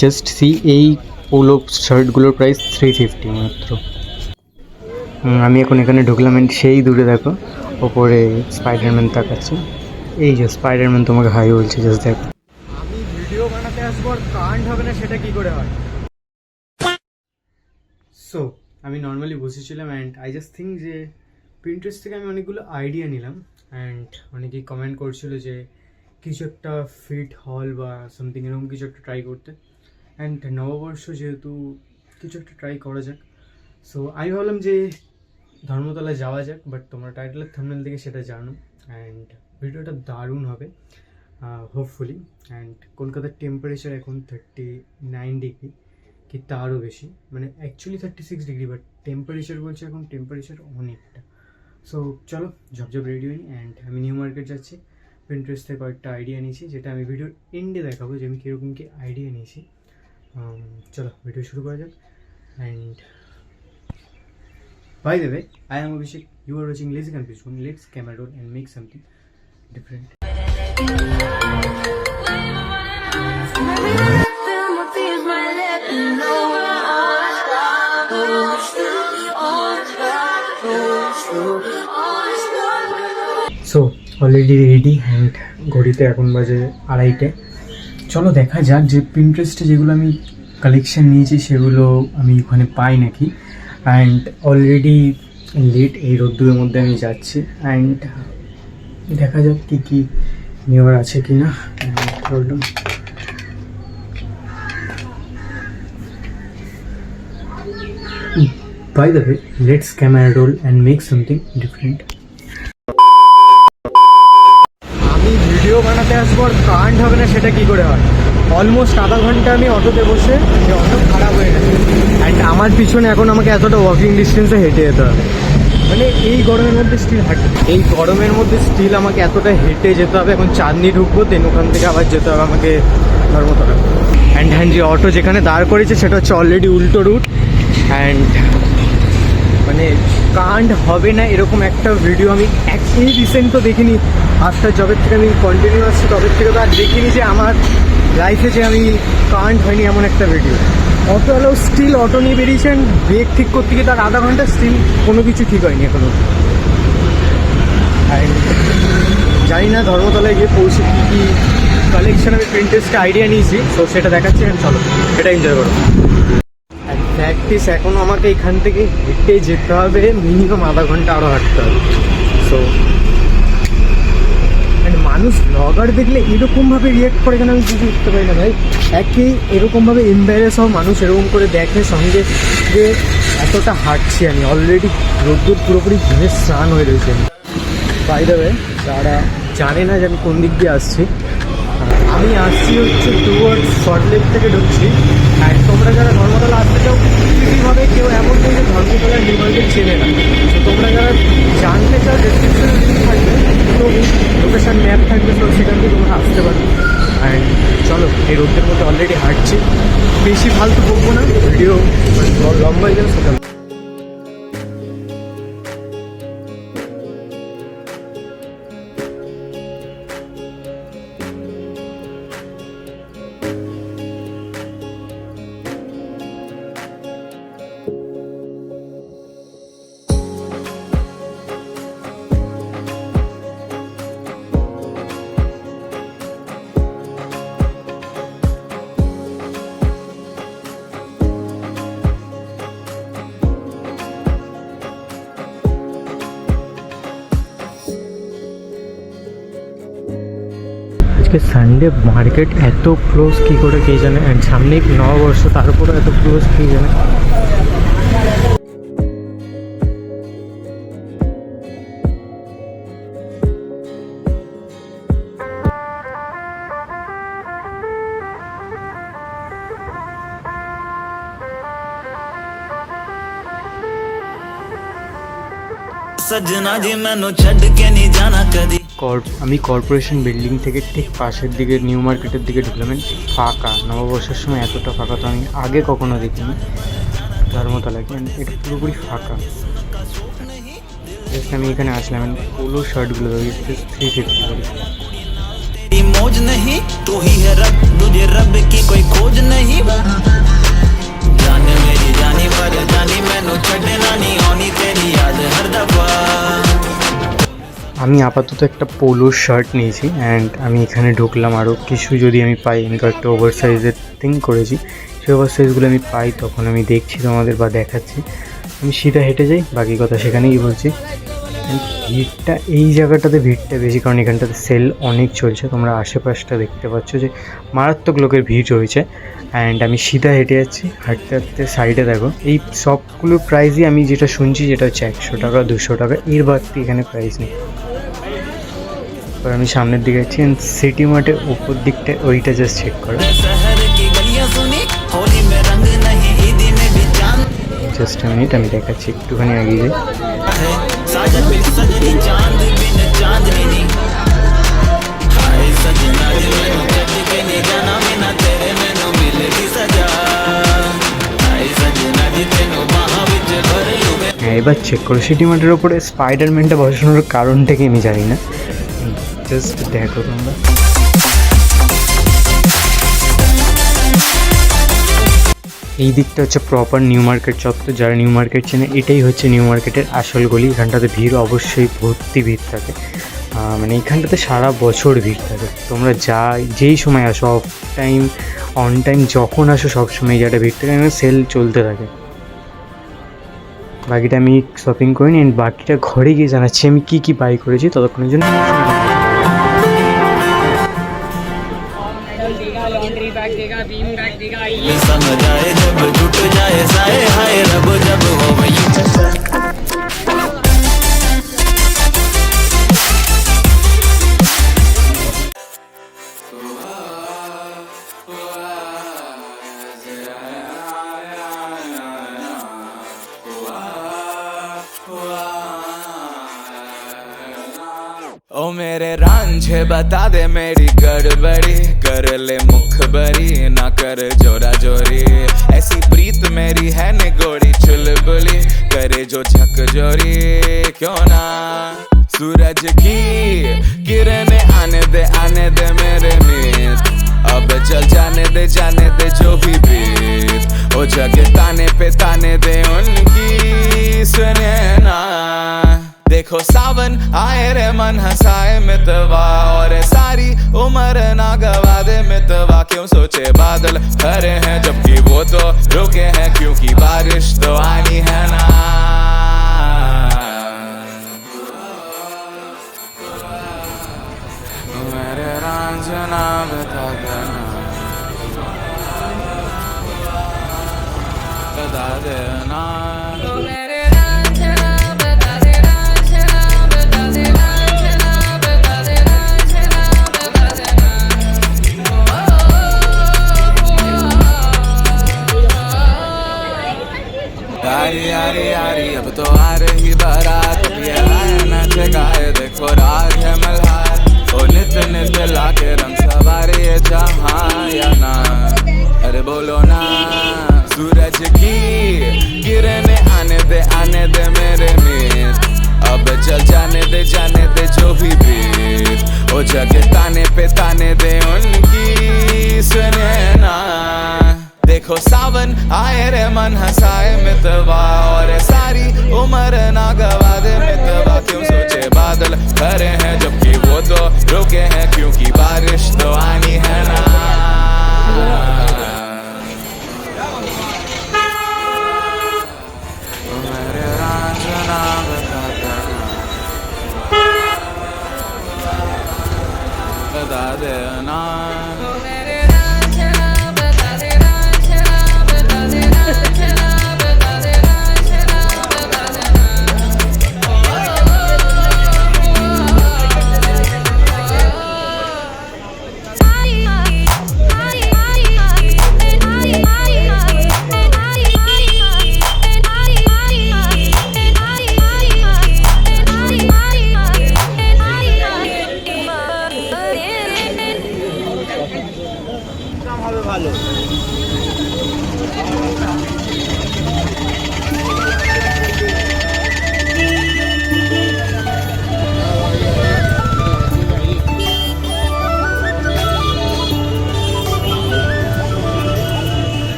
Just see এই polo শার্টগুলোর price 350 মাত্র। আমি এখন এখানে ঢুকলাম অ্যান্ড সেই দূরে দেখো ওপরে স্পাইডারম্যান তাকাচ্ছে। এই যে স্পাইডারম্যান তোমাকে হাই বলছে, জাস্ট দেখো। আমি ভিডিও বানাতে আসবো আর কারেন্ট হবে না, সেটা কি করে হয়? সো আমি নর্মালি বসেছিলাম অ্যান্ড আই জাস্ট থিঙ্ক যে প্রিন্টারেস্ট থেকে আমি অনেকগুলো আইডিয়া নিলাম অ্যান্ড অনেকেই কমেন্ট করছিল যে কিছু একটা ফিট হল বা সামথিং এরকম কিছু একটা ট্রাই করতে। অ্যান্ড নববর্ষ যেহেতু কিছু একটা ট্রাই করা যাক, সো আমি ভাবলাম যে ধর্মতলায় যাওয়া যাক। বাট তোমরা টাইটেলের থাম্বনেল থেকে সেটা জানো অ্যান্ড ভিডিওটা দারুণ হবে হোপফুলি। অ্যান্ড কলকাতার টেম্পারেচার এখন 39 ডিগ্রি কি তারও বেশি, মানে অ্যাকচুয়ালি 36 ডিগ্রি, বাট টেম্পারেচার বলছে এখন টেম্পারেচার অনেকটা। সো চলো ঝপঝপ রেডি হই অ্যান্ড আমি নিউ মার্কেট যাচ্ছি। পিন্টারেস্ট থেকে কয়েকটা আইডিয়া নিয়েছি, যেটা আমি ভিডিওর এন্ডে দেখাবো যে আমি কীরকম কি আইডিয়া নিয়েছি। চলো ভিডিও শুরু করা যাক। And by the way, I am Abhishek. You are watching Lazy Confused One. Let's camera roll and make something different. So already ready and ঘড়িতে এখন বাজে 2:30। চলো দেখা যাক যে পিন্টারেস্টে যেগুলো আমি কালেকশন নিয়েছি সেগুলো আমি ওখানে পাই নাকি। অ্যান্ড অলরেডি লেট, এই রোদ্দুরের মধ্যে আমি যাচ্ছি অ্যান্ড দেখা যাক কী কী নেওয়ার আছে কি না। By the way, let's camera roll and make something different. আমি ভিডিও বানাতে আসবো আর কারেন্ট হবে না, সেটা কী করে হয়? অলমোস্ট আধা ঘন্টা আমি অটোতে বসে, অটো খারাপ হয়ে গেছে অ্যান্ড আমার পিছনে এখন আমাকে এতটা ওয়াকিং ডিস্টেন্সে হেঁটে যেতে হবে। মানে এই গরমের মধ্যে স্টিল আমাকে এতটা হেঁটে যেতে হবে। এখন চাঁদনি ঢুকবো, দেন ওখান থেকে আবার যেতে হবে আমাকে ধর্মতলা। অ্যান্ড যে অটো যেখানে দাঁড় করেছে সেটা হচ্ছে অলরেডি উল্টো রুট। অ্যান্ড মানে কারেন্ট হবে না এরকম একটা ভিডিও আমি এই রিসেন্ট তো দেখিনি। আফটার জবের থেকে আমি কন্টিনিউ আসছি, তবের থেকে তো আর দেখিনি যে আমার লাইফে যে আমি কারেন্ট হয়নি এমন একটা ভিডিও। অটোওয়ালাও স্টিল অটো নিয়ে বেরিয়েছেন, ব্রেক ঠিক করতে গিয়ে তার আধা ঘন্টা স্টিল কোনো কিছু ঠিক হয়নি এখনও। জানি না ধর্মতলায় গিয়ে পৌঁছে কী কী কালেকশন আমি প্রিন্টারেস্টে আইডিয়া নিয়েছি, তো সেটা দেখাচ্ছি। চলো এটা এনজয় করো। অ্যান্ড প্র্যাকটিস এখনও আমাকে এখান থেকে হেঁটে যেতে হবে, মিনিমাম আধা ঘন্টা আরও হাঁটতে হবে। সো মানুষ ব্লগার দেখলে এরকমভাবে রিয়াক্ট করে কেন আমি কিছু বুঝতে পারি না ভাই। একেই এরকমভাবে এম্বারেস হও, মানুষ এরকম করে দেখে সঙ্গে যে এতটা হাঁটছি আমি। অলরেডি রোদ্দুর পুরোপুরি ঘুমে স্নান হয়ে রয়েছে। বাই দ্য ওয়ে, যারা জানে না যে আমি কোন দিক দিয়ে আসছি, আমি আসছি হচ্ছে টুয়ার্ডস সল্টলেক থেকে ঢুকছি। আর তোমরা যারা ধর্মতলা আসতে চাও, কিছুভাবে কেউ এমন নেই যে ধর্মতলার নিউ মার্কেট চেনে না। তো তোমরা যারা জানতে চাও, ডেসক্রিপশনে লিঙ্ক থাকবে, তো লোকেশান ম্যাপ থাকবে, তো সেখান থেকে তোমরা আসতে পারবে। অ্যান্ড চলো এই রোডের মধ্যে অলরেডি হাঁটছি, বেশি ফালতু বকবো না, ভিডিও লম্বা হয়ে যাবে সেটা। সানডে মার্কেট এত ক্লোজ কী করে কে জানে, অ্যান্ড সামনেই নববর্ষ, তার উপরে এত ক্লোজ কে জানে। सजना जी मैनू छड़ के नहीं जाना कदी। আমি কর্পোরেশন বিল্ডিং থেকে ঠিক পাশের দিকে নিউ মার্কেটের দিকে ঢুকলাম। ফাঁকা, নববর্ষের সময় এতটা ফাঁকা তো আমি আগে কখনো দেখিনি ধর্মতলায়। এটা পুরোপুরি ফাঁকা। জাস্ট আমি এখানে আসলাম, পোলো শার্টগুলো 350 করে। मौज नहीं, तू ही है रब, तुझे रब की कोई खोज नहीं। जान मेरी जानी पर जानी मैनू छड्डना नहीं आनी तेरी याद हर दफा। আমি আপাতত একটা পোলো শার্ট নিয়েছি অ্যান্ড আমি এখানে ঢুকলাম, আরও কিছু যদি আমি পাই, আমি কয়েকটা ওভার সাইজের থিঙ্ক করেছি, সেই ওভার সাইজগুলো আমি পাই তখন আমি দেখছি তোমাদের বা দেখাচ্ছি। আমি সিধা হেঁটে যাই, বাকি কথা সেখানেই বলছি। ভিড়টা এই জায়গাটাতে ভিড়টা বেশি, কারণ এখানটাতে সেল অনেক চলছে, তোমরা আশেপাশটা দেখতে পাচ্ছ যে মারাত্মক লোকের ভিড় রয়েছে। অ্যান্ড আমি সিধা হেঁটে যাচ্ছি, হাঁটতে হাঁটতে সাইডে দেখো এই সবগুলো প্রাইসই আমি যেটা শুনছি যেটা হচ্ছে 100 টাকা 200 টাকা, এর বাড়তি এখানে প্রাইস নেই। এবার আমি সামনের দিকে যাচ্ছি, সিটি মার্টের উপর দিকটা ওইটা জাস্ট চেক করো। জাস্ট মিনিট আমি দেখাচ্ছি, একটুখানি এগিয়ে যাই। হ্যাঁ এবার চেক করো, সিটি মার্টের ওপরে স্পাইডারম্যানটা বসানোর কারণটা কি আমি জানি না, জাস্ট দেখো তোমরা। এই দিকটা হচ্ছে প্রপার নিউ মার্কেট চত্বর, যারা নিউ মার্কেট চেনে এটাই হচ্ছে নিউ মার্কেটের আসল গলি। এখানটাতে ভিড় অবশ্যই ভর্তি ভিড় থাকে, মানে এখানটাতে সারা বছর ভিড় থাকে। তোমরা যেই সময় আসো, অফ টাইম অন টাইম যখন আসো সব সময় জায়গাটা ভিড় থাকে, এখানে সেল চলতে থাকে। বাকিটা আমি শপিং করিনি, অ্যান্ড বাকিটা ঘরে গিয়ে জানাচ্ছি আমি কী কী বাই করেছি, ততক্ষণের জন্য। ओ मेरे रांझे बता दे मेरी गड़बड़ी, कर ले मुखबरी ना कर जोरा जोरी। ऐसी प्रीत मेरी है निगोड़ी चुलबुली, करे जो झकझोरी क्यों ना। सूरज की किरणें आने दे मेरे मीत, अब चल जाने दे जो भी बीत। ओ जगे ताने पे ताने दे उनकी सुने ना। देखो सावन आए रे मन हंसाए मितवा, और सारी उम्र ना गवा दे मितवा। क्यों सोचे बादल भरे हैं जबकि वो तो रुके हैं, क्योंकि बारिश तो आनी है ना। मेरे रांझना बता देना, बता देना। यारी अब तो आ रही बारात, ये आना जगाए देखो राग है मल्हार। ओ नित नित लाके रंग सवारे ये जहां या ना, अरे बोलो ना। सूरज की किरणें आने दे मेरे मीत, अब चल जाने दे जो भी बीत। ओ जगे ताने पे ताने दे उनकी सुने ना। देखो सावन आए रे मन हंसाए मितवा, और सारी उम्र ना गवा दे मितवा। क्यों सोचे बादल भरे हैं जबकि वो तो रुके हैं, क्योंकि बारिश तो आनी है ना। मेरे रांझना बता देना।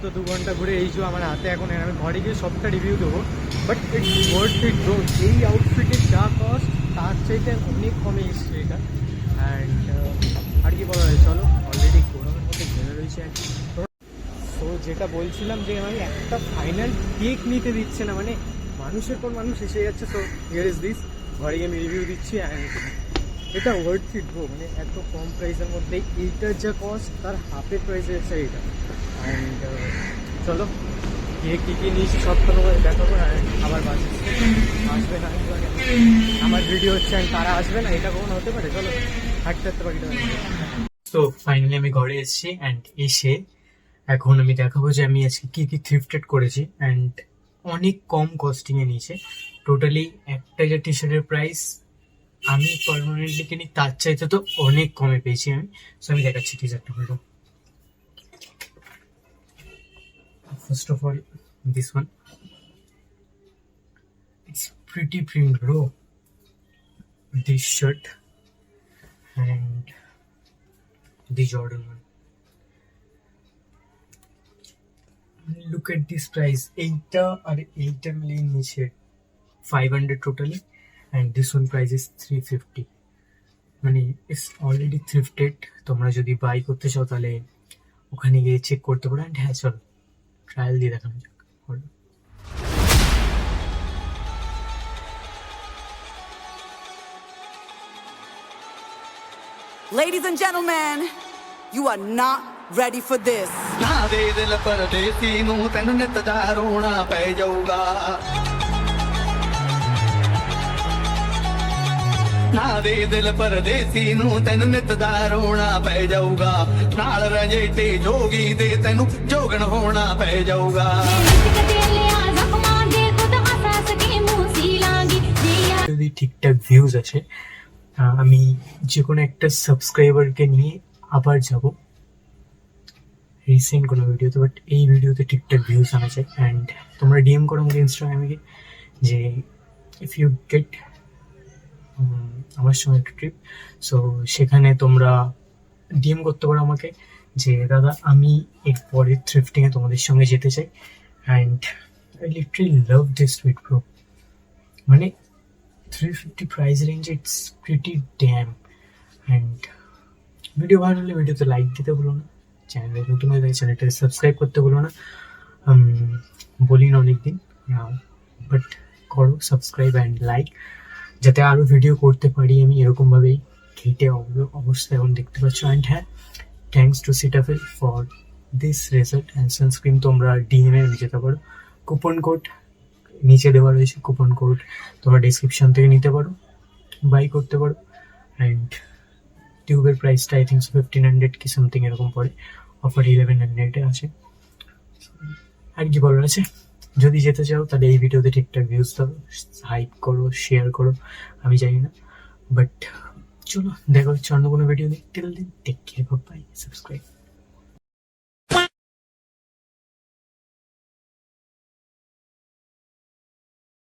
মতো 2 ঘন্টা ঘুরে এইছো আমার হাতে এখন, আমি ঘরে গিয়ে সবটা রিভিউ দেবো, but it's worth it bro. এই আউটফিটের যা কস্ট তার চাইতে অনেক কমে এসছে এটা। অ্যান্ড আর কি বলা হয়, চলো অলরেডি গরমের মধ্যে ঘেরে রয়েছে আর কি। তো যেটা বলছিলাম যে আমি একটা ফাইনাল টেক নিতে দিচ্ছে না, মানে মানুষের পর মানুষ এসে যাচ্ছে। সো হিয়ার ইজ দিস, ঘরে গিয়ে আমি রিভিউ দিচ্ছি। অ্যান্ড এটা ওয়ার্থ ইট ব্রো, মানে এত কম প্রাইসের মধ্যে এইটার যা কস্ট তার হাফের প্রাইসে এসে এটা। অ্যান্ড চলো গিয়ে কী কী নিয়েছি সব তোমাদের দেখাবো। অ্যান্ড আবার বাস আসবে না, আমার ভিডিও হচ্ছে অ্যান্ড তারা আসবে না, এটা কখন হতে পারে। চলো হাঁটতে হাঁটতে বাকিটা। তো ফাইনালি আমি ঘরে এসেছি, অ্যান্ড এসে এখন আমি দেখাবো যে আমি আজকে কী কী থ্রিফটেড করেছি। অ্যান্ড অনেক কম কস্টিংয়ে নিয়েছে। টোটালি একটা যে টি শার্টের প্রাইস আমি পারমানেন্টলি কিনি তার চাইতে তো অনেক কমে পেয়েছি আমি। সো আমি দেখাচ্ছি টি শার্টটা হলো। First of all this one, it's pretty print bro, this shirt and the Jordan one. Look at this price, এইটা আর এইটা মিলিয়ে নিয়েছে 500 totally, and this one price is 350। মানে ইটস অলরেডি থ্রিফটেড। তোমরা যদি বাই করতে চাও তাহলে ওখানে গিয়ে চেক করতে পারো। অ্যান্ড হ্যাঁ চলো ট্রায়াল দিয়ে দেখানো যাক। Ladies and gentlemen, you are not ready for this. ਨਾ ਦੇ ਦਿਲ ਪਰਦੇਸੀ ਨੂੰ ਤੈਨੂੰ ਨਿਤ ਦਾ ਰੋਣਾ ਪੈ ਜਾਊਗਾ ਨਾ ਦੇ ਦਿਲ ਪਰਦੇਸੀ ਨੂੰ ਤੈਨੂੰ ਨਿਤ ਦਾ ਰੋਣਾ ਪੈ ਜਾਊਗਾ ਨਾਲ ਰੰਜੇ ਤੇ ਜੋਗੀ ਦੇ ਤੈਨੂੰ ਜੋਗਣ ਹੋਣਾ ਪੈ ਜਾਊਗਾ যদি ঠিকঠাক ভিউজ আছে আমি যে কোনো একটা সাবস্ক্রাইবারকে নিয়ে আবার যাব রিসেন্ট কোনো ভিডিওতে, বাট এই ভিডিওতে ঠিকঠাক ভিউজ আনা চাই। অ্যান্ড তোমরা ডিএম করো আমাকে ইনস্টাগ্রামে গিয়ে যে ইফ ইউ গেট আমার সঙ্গে একটা ট্রিপ, সো সেখানে তোমরা ডিএম করতে পারো আমাকে যে দাদা আমি এর পরের থ্রিফটিংয়ে তোমাদের সঙ্গে যেতে চাই। And I literally love this trip bro, মানে 350 price range, it's pretty damn. And video ভালো হলে ভিডিওতে লাইক দিতে বলো না, চ্যানেলে নতুন হয়ে থাকে চ্যানেলটাকে সাবস্ক্রাইব করতে বলো না। বলি না অনেকদিন, বাট করো সাবস্ক্রাইব অ্যান্ড লাইক, যাতে আরও ভিডিও করতে পারি আমি এরকমভাবেই ঘেটে অবস্থা এখন দেখতে পাচ্ছ। অ্যান্ড হ্যাঁ, thanks to Cetaphil for this result and sunscreen. তোমরা ডিএমএ যেতে পারো, কুপন কোড নিচে দেওয়া রয়েছে, কুপন কোড তোমরা ডিসক্রিপশন থেকে নিতে পারো, বাই করতে পারো। অ্যান্ড টিউবের প্রাইসটা আই থিঙ্ক 1500 কি সামথিং এরকম পড়ে, অফার 1100 আছে। আর কি বলার আছে, যদি যেতে চাও তাহলে এই ভিডিওতে ঠিকঠাক ভিউজ দাও, হাইপ করো, শেয়ার করো, আমি জানি না, বাট চলো দেখা হচ্ছে অন্য কোনো ভিডিও দেখতে। Take care, bye, subscribe.